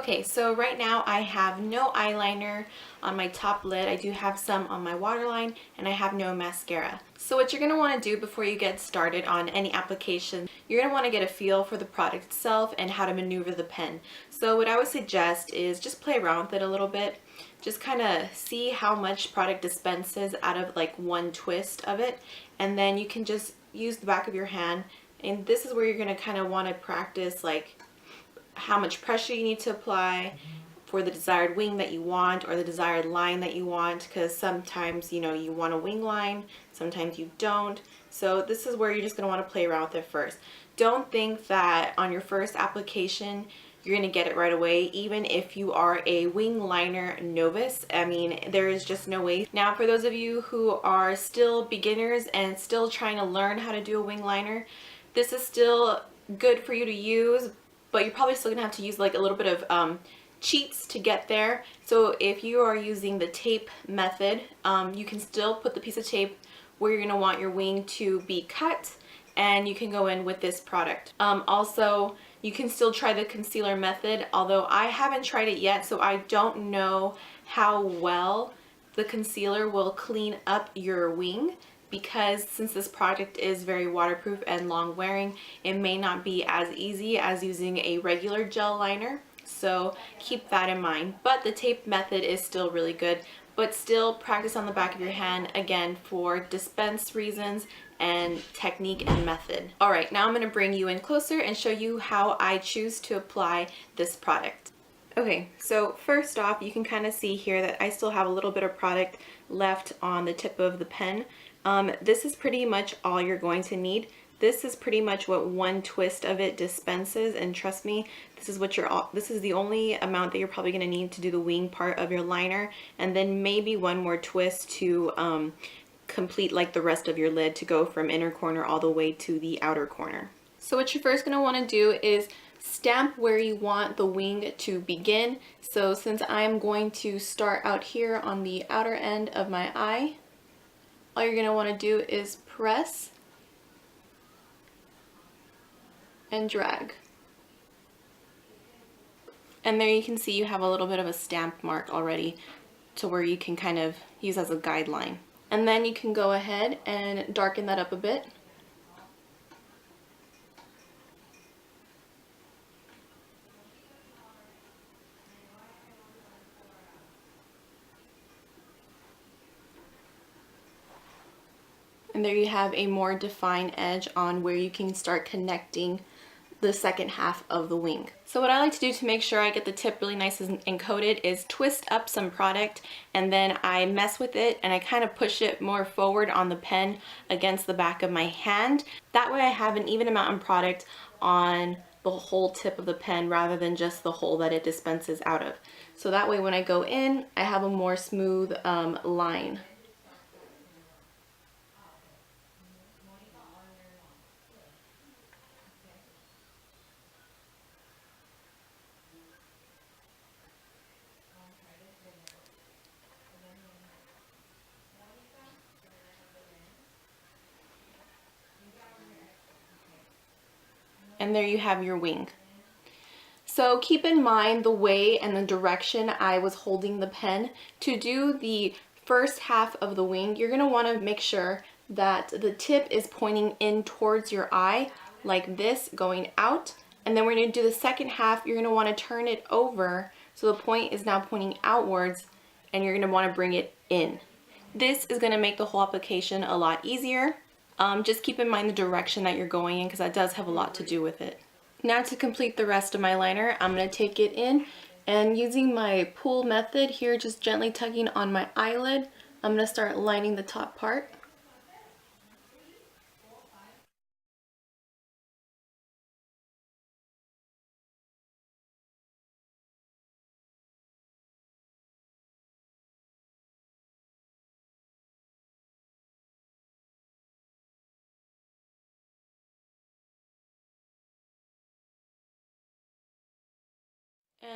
Okay, so right now I have no eyeliner on my top lid. I do have some on my waterline, and I have no mascara. So what you're going to want to do before you get started on any application, you're going to want to get a feel for the product itself and how to maneuver the pen. So what I would suggest is just play around with it a little bit. Just kind of see how much product dispenses out of like one twist of it, and then you can just use the back of your hand, and this is where you're going to kind of want to practice like how much pressure you need to apply for the desired wing that you want, or the desired line that you want, because sometimes you want a wing line, sometimes you don't. So this is where you're just going to want to play around with it first. Don't think that on your first application you're going to get it right away, even if you are a wing liner novice. I mean, there is just no way. Now, for those of you who are still beginners and still trying to learn how to do a wing liner, this is still good for you to use, but you're probably still gonna have to use like a little bit of cheats to get there. So if you are using the tape method, you can still put the piece of tape where you're gonna want your wing to be cut, and you can go in with this product. Also, you can still try the concealer method, although I haven't tried it yet, so I don't know how well the concealer will clean up your wing, because since this product is very waterproof and long wearing, it may not be as easy as using a regular gel liner. So keep that in mind. But the tape method is still really good, but still practice on the back of your hand, again, for dispense reasons and technique and method. All right, now I'm going to bring you in closer and show you how I choose to apply this product. Okay, so first off, you can kind of see here that I still have a little bit of product left on the tip of the pen. This is pretty much all you're going to need. This is pretty much what one twist of it dispenses, and trust me, this is the only amount that you're probably going to need to do the wing part of your liner, and then maybe one more twist to complete like the rest of your lid, to go from inner corner all the way to the outer corner. So what you're first going to want to do is stamp where you want the wing to begin. So since I'm going to start out here on the outer end of my eye, all you're going to want to do is press and drag. And there you can see you have a little bit of a stamp mark already, to where you can kind of use as a guideline. And then you can go ahead and darken that up a bit. And there you have a more defined edge on where you can start connecting the second half of the wing. So what I like to do to make sure I get the tip really nice and coated is twist up some product, and then I mess with it and I kind of push it more forward on the pen against the back of my hand. That way I have an even amount of product on the whole tip of the pen rather than just the hole that it dispenses out of. So that way when I go in, I have a more smooth line. And there you have your wing. So keep in mind the way and the direction I was holding the pen. To do the first half of the wing, you're going to want to make sure that the tip is pointing in towards your eye like this, going out. And then we're going to do the second half. You're going to want to turn it over so the point is now pointing outwards, and you're going to want to bring it in. This is going to make the whole application a lot easier. Just keep in mind the direction that you're going in, because that does have a lot to do with it. Now to complete the rest of my liner, I'm going to take it in, and using my pull method here, just gently tugging on my eyelid, I'm going to start lining the top part.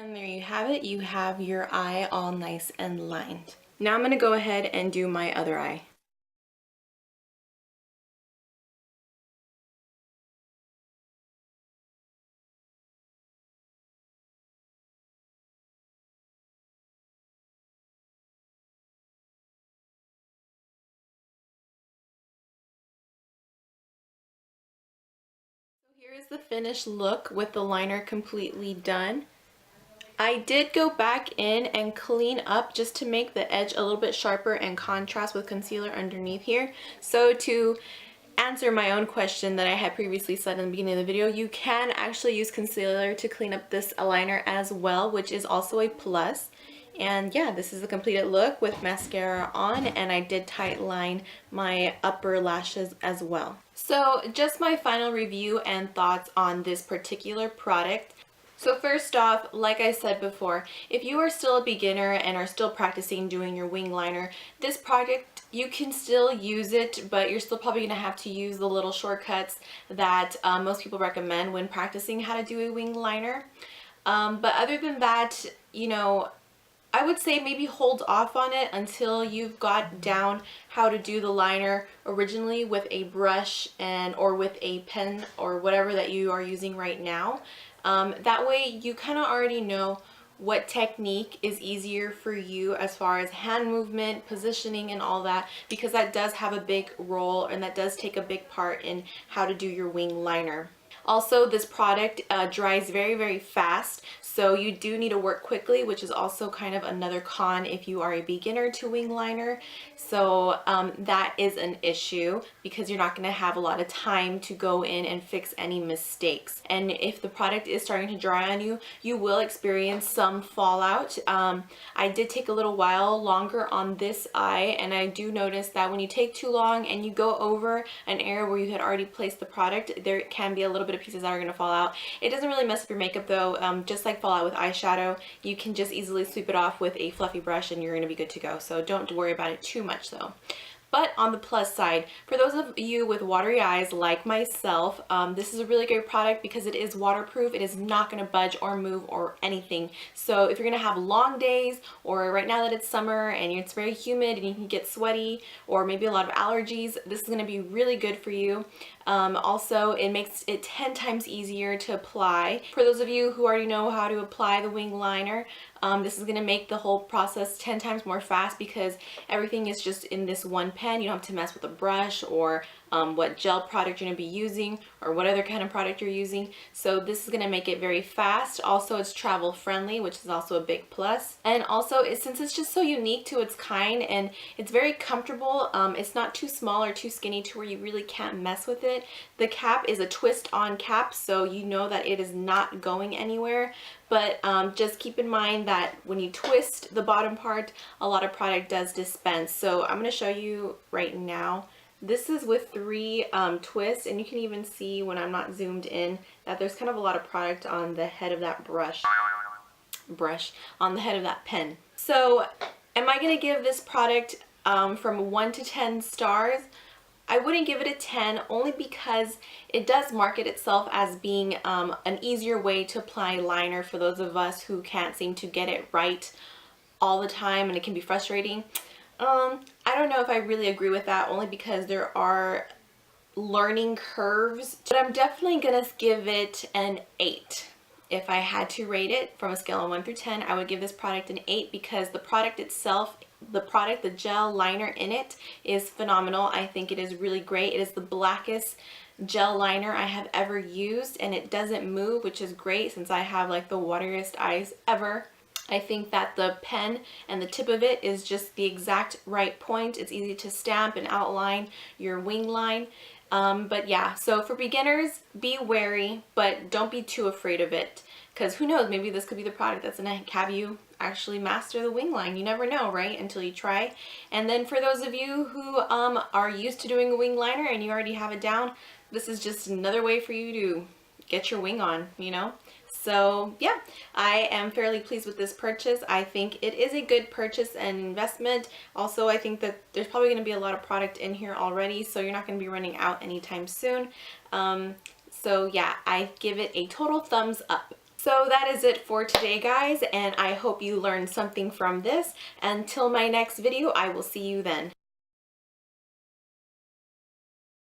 And there you have it. You have your eye all nice and lined. Now I'm going to go ahead and do my other eye. Here is the finished look with the liner completely done. I did go back in and clean up just to make the edge a little bit sharper and contrast with concealer underneath here. So to answer my own question that I had previously said in the beginning of the video, you can actually use concealer to clean up this eyeliner as well, which is also a plus. And yeah, this is the completed look with mascara on, and I did tight line my upper lashes as well. So just my final review and thoughts on this particular product. So first off, like I said before, if you are still a beginner and are still practicing doing your wing liner, this product, you can still use it, but you're still probably going to have to use the little shortcuts that most people recommend when practicing how to do a wing liner. But other than that, you know, I would say maybe hold off on it until you've got down how to do the liner originally with a brush or with a pen or whatever that you are using right now. That way you kind of already know what technique is easier for you as far as hand movement, positioning, and all that, because that does have a big role and that does take a big part in how to do your wing liner. Also, this product dries very, very fast, so you do need to work quickly, which is also kind of another con if you are a beginner to wing liner. So that is an issue because you're not going to have a lot of time to go in and fix any mistakes. And if the product is starting to dry on you, you will experience some fallout. I did take a little while longer on this eye, and I do notice that when you take too long and you go over an area where you had already placed the product, there can be a little bit of pieces that are going to fall out. It doesn't really mess up your makeup though. Just like fall out with eyeshadow, you can just easily sweep it off with a fluffy brush and you're going to be good to go. So don't worry about it too much though. But on the plus side, for those of you with watery eyes like myself, this is a really great product because it is waterproof. It is not going to budge or move or anything. So if you're going to have long days, or right now that it's summer and it's very humid and you can get sweaty, or maybe a lot of allergies, this is going to be really good for you. Also, it makes it 10 times easier to apply. For those of you who already know how to apply the wing liner, this is going to make the whole process 10 times more fast because everything is just in this one pen. You don't have to mess with a brush or what gel product you're going to be using or what other kind of product you're using. So this is going to make it very fast. Also, it's travel friendly, which is also a big plus. And also, since it's just so unique to its kind and it's very comfortable, it's not too small or too skinny to where you really can't mess with it. The cap is a twist on cap, so you know that it is not going anywhere. But just keep in mind that when you twist the bottom part, a lot of product does dispense. So I'm going to show you right now. This is with 3 twists, and you can even see when I'm not zoomed in that there's kind of a lot of product on the head of that brush on the head of that pen. So am I going to give this product from 1 to 10 stars? I wouldn't give it a 10 only because it does market itself as being an easier way to apply liner for those of us who can't seem to get it right all the time, and it can be frustrating. I don't know if I really agree with that, only because there are learning curves, but I'm definitely gonna give it an 8. If I had to rate it from a scale of 1 through 10, I would give this product an 8 because the product itself, the gel liner in it is phenomenal. I think it is really great. It is the blackest gel liner I have ever used, and it doesn't move, which is great since I have like the wateriest eyes ever. I think that the pen and the tip of it is just the exact right point. It's easy to stamp and outline your wing line. But yeah, so for beginners, be wary, but don't be too afraid of it. Because who knows, maybe this could be the product that's going to have you actually master the wing line. You never know, right? Until you try. And then for those of you who are used to doing a wing liner and you already have it down, this is just another way for you to get your wing on, you know? So yeah, I am fairly pleased with this purchase. I think it is a good purchase and investment. Also, I think that there's probably going to be a lot of product in here already, so you're not going to be running out anytime soon. So yeah, I give it a total thumbs up. So that is it for today, guys, and I hope you learned something from this. Until my next video, I will see you then.